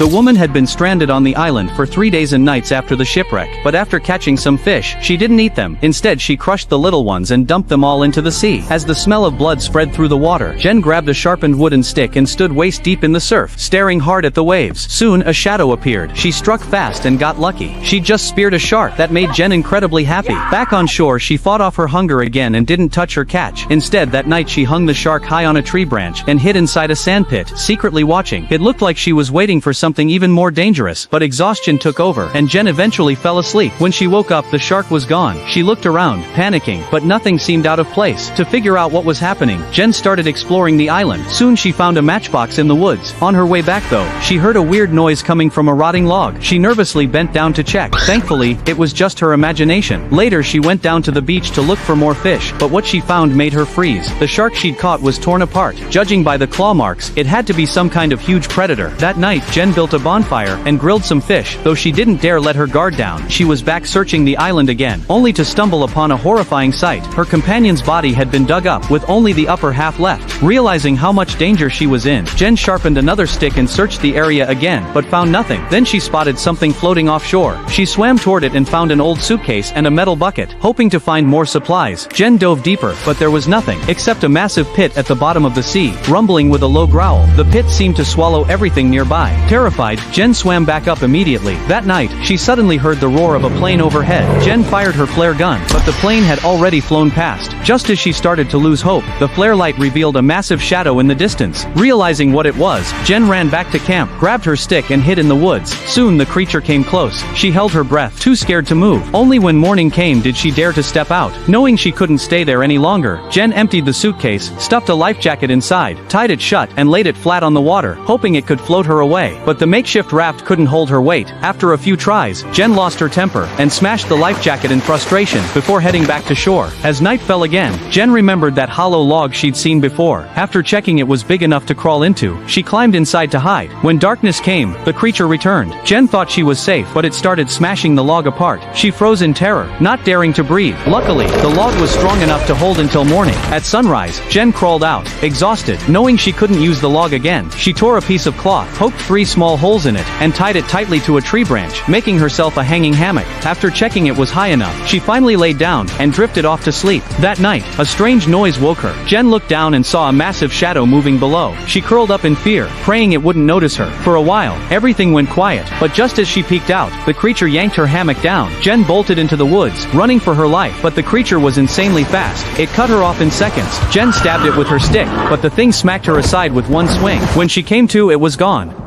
The woman had been stranded on the island for 3 days and nights after the shipwreck, but after catching some fish, she didn't eat them. Instead, she crushed the little ones and dumped them all into the sea. As the smell of blood spread through the water, Jen grabbed a sharpened wooden stick and stood waist deep in the surf, staring hard at the waves. Soon, a shadow appeared. She struck fast and got lucky. She just speared a shark. That made Jen incredibly happy. Back on shore, she fought off her hunger again and didn't touch her catch. Instead, that night she hung the shark high on a tree branch and hid inside a sandpit, secretly watching. It looked like she was waiting for something even more dangerous, but exhaustion took over, and Jen eventually fell asleep. When she woke up, the shark was gone. She looked around, panicking, but nothing seemed out of place. To figure out what was happening, Jen started exploring the island. Soon she found a matchbox in the woods. On her way back though, she heard a weird noise coming from a rotting log. She nervously bent down to check. Thankfully, it was just her imagination. Later she went down to the beach to look for more fish, but what she found made her freeze. The shark she'd caught was torn apart. Judging by the claw marks, it had to be some kind of huge predator. That night, Jen built a bonfire and grilled some fish, though she didn't dare let her guard down. She was back searching the island again, only to stumble upon a horrifying sight. Her companion's body had been dug up, with only the upper half left. Realizing how much danger she was in, Jen sharpened another stick and searched the area again, but found nothing. Then she spotted something floating offshore. She swam toward it and found an old suitcase and a metal bucket. Hoping to find more supplies, Jen dove deeper, but there was nothing, except a massive pit at the bottom of the sea, rumbling with a low growl. The pit seemed to swallow everything nearby. Terrified, Jen swam back up immediately. That night, she suddenly heard the roar of a plane overhead. Jen fired her flare gun, but the plane had already flown past. Just as she started to lose hope, the flare light revealed a massive shadow in the distance. Realizing what it was, Jen ran back to camp, grabbed her stick and hid in the woods. Soon the creature came close. She held her breath, too scared to move. Only when morning came did she dare to step out. Knowing she couldn't stay there any longer, Jen emptied the suitcase, stuffed a life jacket inside, tied it shut and laid it flat on the water, hoping it could float her away. But the makeshift raft couldn't hold her weight. After a few tries, Jen lost her temper and smashed the life jacket in frustration before heading back to shore. As night fell again, Jen remembered that hollow log she'd seen before. After checking it was big enough to crawl into, she climbed inside to hide. When darkness came, the creature returned. Jen thought she was safe, but it started smashing the log apart. She froze in terror, not daring to breathe. Luckily, the log was strong enough to hold until morning. At sunrise, Jen crawled out, exhausted. Knowing she couldn't use the log again, she tore a piece of cloth, poked 3 small holes in it, and tied it tightly to a tree branch, making herself a hanging hammock. After checking it was high enough, she finally laid down and drifted off to sleep. That night, a strange noise woke her. Jen looked down and saw a massive shadow moving below. She curled up in fear, praying it wouldn't notice her. For a while, everything went quiet, but just as she peeked out, the creature yanked her hammock down. Jen bolted into the woods, running for her life, but the creature was insanely fast. It cut her off in seconds. Jen stabbed it with her stick, but the thing smacked her aside with one swing. When she came to, it was gone.